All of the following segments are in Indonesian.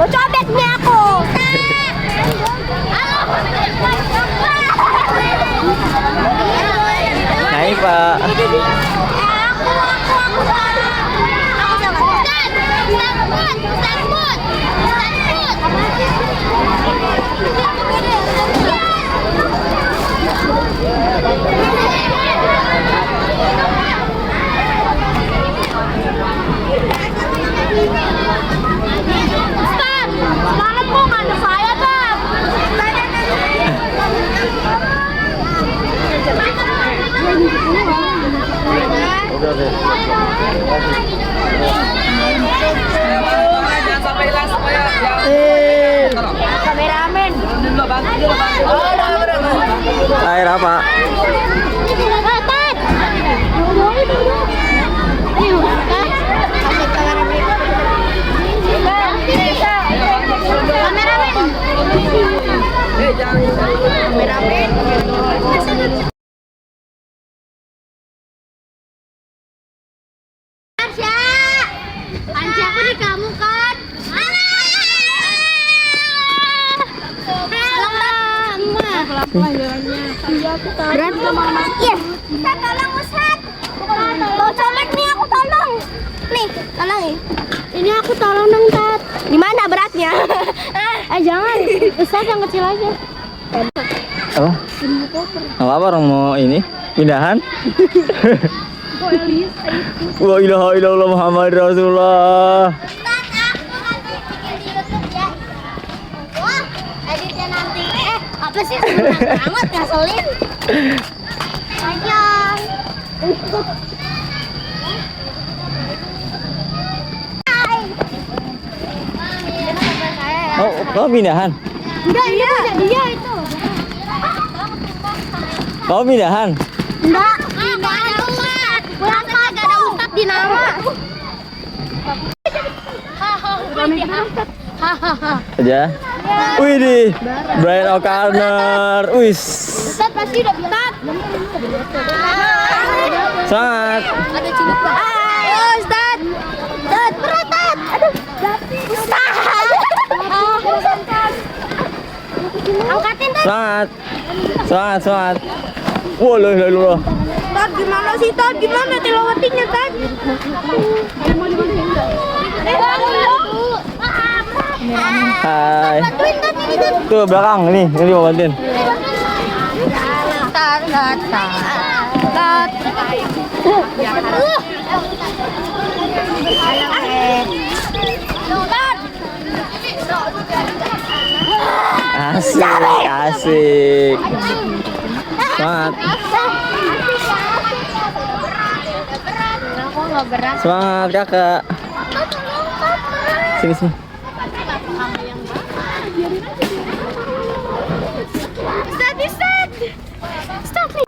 Mau cobek nih aku. Naik Pak. Semangat kok nggak ada saya Bang. Udah deh. Jangan sampai hilang supaya Kameramen. Air apa? Panci aku di kamu kan? Pelan-pelan jalannya. Berat ke mama. Iya. Ustaz tolong Ustaz. Mau colek nih aku tolong. Nih, tolong nih. Ini aku tolong dong Tat. Di mana beratnya? Jangan. Ustaz yang kecil aja. Apa? Apa orang mau ini pindahan? Wa ilaha illallah Muhammad Rasulullah. Ustaz, aku nanti bikin di YouTube ya. Wah, editnya nanti. Apa sih sebenarnya amat ngaselin. Panjang. Oh, kau pindahan? Enggak, iya. Dia itu. Kau pindahan? Enggak. Enggak ada Ustaz. Pulang enggak ada Ustaz di nama. Aja. Wih di Brian O'Connor. Wis. Ustaz pasti udah bilang. Semangat. Ada ciluk Pak. Ayo Ustaz. Ustaz, berat Ustaz. Aduh. Ustaz. Angkatin Ustaz. Semangat. Semangat, semangat. Wah, loh. Tad, gimana sih Tad? Gimana tilawatinya Tad? Hai. Bantuin Tad ini Tad. Tuh belakang ini mau bantuin. Tad. Asik, asik. Semangat. Aku nggak berat. Semangat kakak. Sini sini. Ustaz. Stop nih.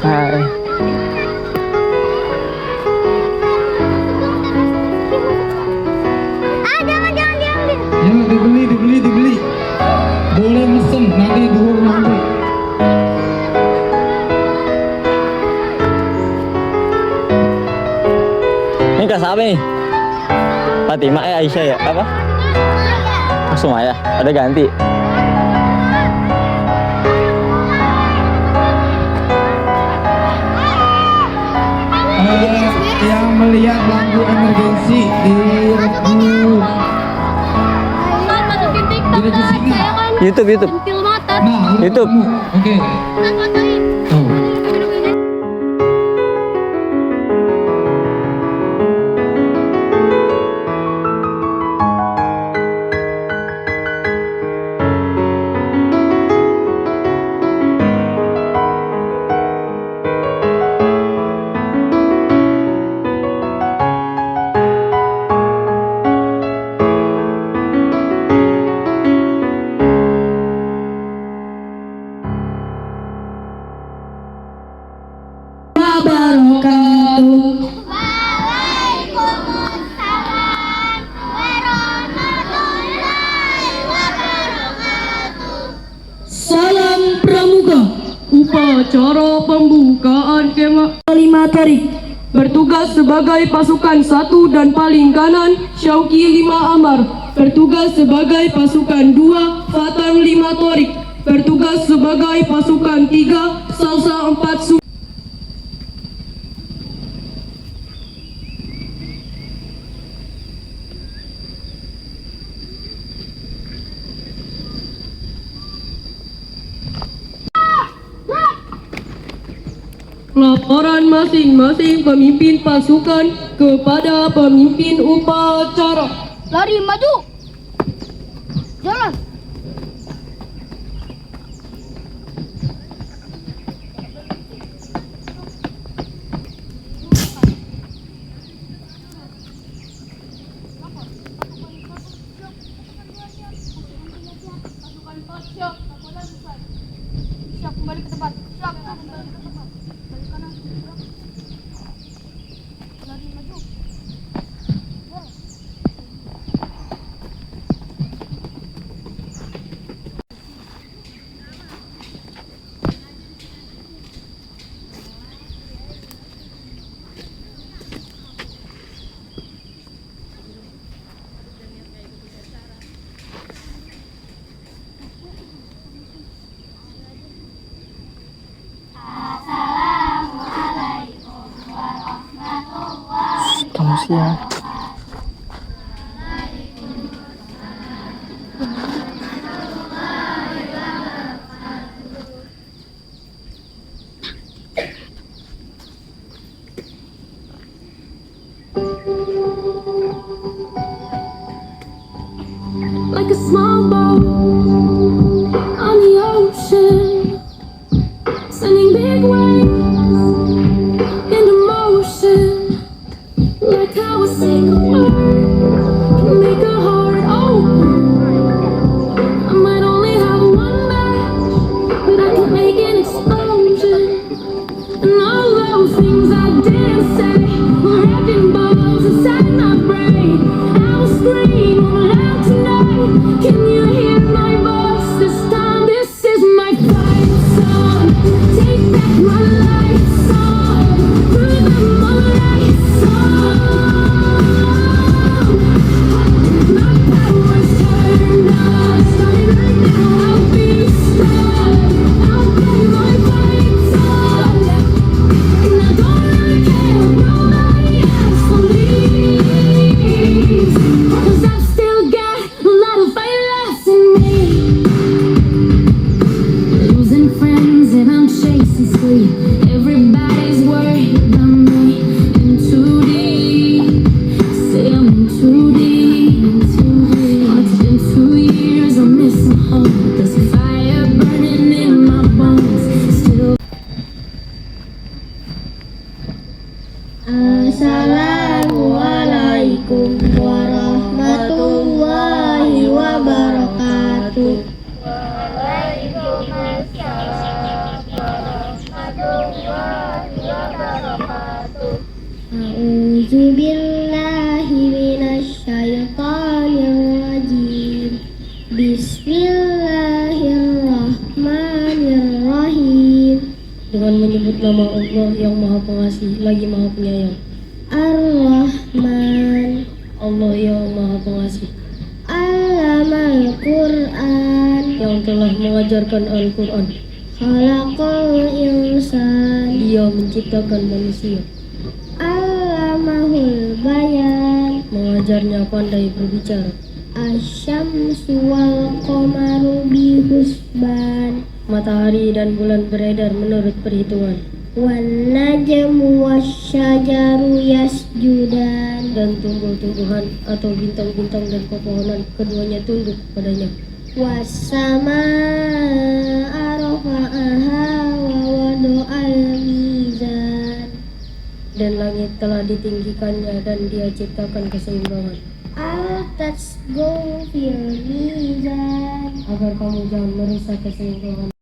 Hai. Jangan. Ya, dibeli. Boleh mesen, nanti duhur nanti. Ini kelas apa nih? Fatima Aisyah ya? Apa? Sumaya. Ada ganti. Yang melihat lampu emergensi direview. Direvisi nggak? YouTube. Nah, YouTube. Oke. Fotoin. Tuh. wabarakatuh. Waalaikumsalam warahmatullahi wabarakatuh. Salam Pramuka. Upacara pembukaan kemah 5 tarik. Bertugas sebagai pasukan 1 dan paling kanan Syauqi 5 Amar. Bertugas sebagai pasukan 2 Fatan 5 Torik. Bertugas sebagai pasukan 3 Salsa 4 Su. Laporan masing-masing pemimpin pasukan kepada pemimpin upacara. Lari maju. Jalan. Siap kembali ke tempat. Siap kembali ke tempat. Balik kanan. Lari maju. Kamu siap. Like a small boat on the ocean, sending big waves into motion. Like how a single word can make a heart open. I might only have one match, but I can make an explosion. And all those things I didn't say were wrecking balls inside my brain. I will scream loud tonight. Can you hear my voice this time? This is my fight song. Take back my life song. Through the moonlight song. My power's turned on. Starting right now, I'll be strong. I'll play my fight song. And I don't really care if nobody else believes. 'Cause I've still got a lot of fight left in me. Losing friends and I'm chasing sleep. Everybody's worried about me. In too deep, say I'm in too deep. It's been 2 years, I'm missing home. There's a fire burning in my bones. Still. Assalamualaikum warahmatullahi wabarakatuh. Waalaikumsalam warahmatullahi wabarakatuh. A'udzubillahi minasyaitonir rajim. Bismillahirrahmanirrahim. Dengan menyebut nama Allah yang Maha Pengasih lagi Maha Penyayang. Ar-Rahman. Allah yang Maha Pengasih Allamal Qur'an. yang telah mengajarkan Al-Quran. Khalaqal insan. Dia menciptakan manusia, Allamahul bayan. mengajarnya pandai berbicara. Asyamsu wal qamaru bihusban. Matahari dan bulan beredar menurut perhitungan. Wan najmu wasyajaru yasjudan. Dan tumbuh-tumbuhan atau bintang-bintang dan pepohonan keduanya tunduk padanya. Wassamaa rafa'aha wa wada'al mizan. Dan langit telah ditinggikannya dan dia ciptakan keseimbangan. Al-tasgo fil mizan. Agar kamu jangan merusak keseimbangan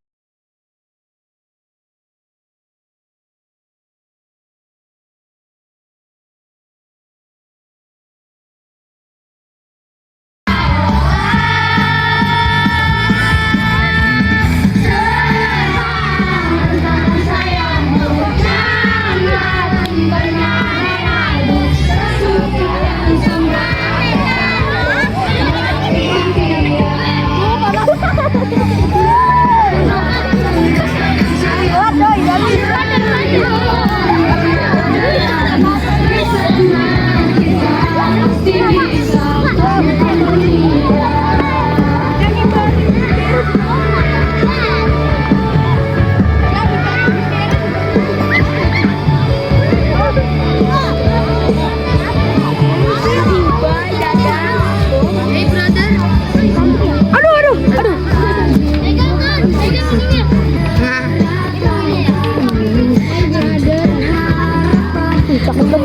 cakep banget.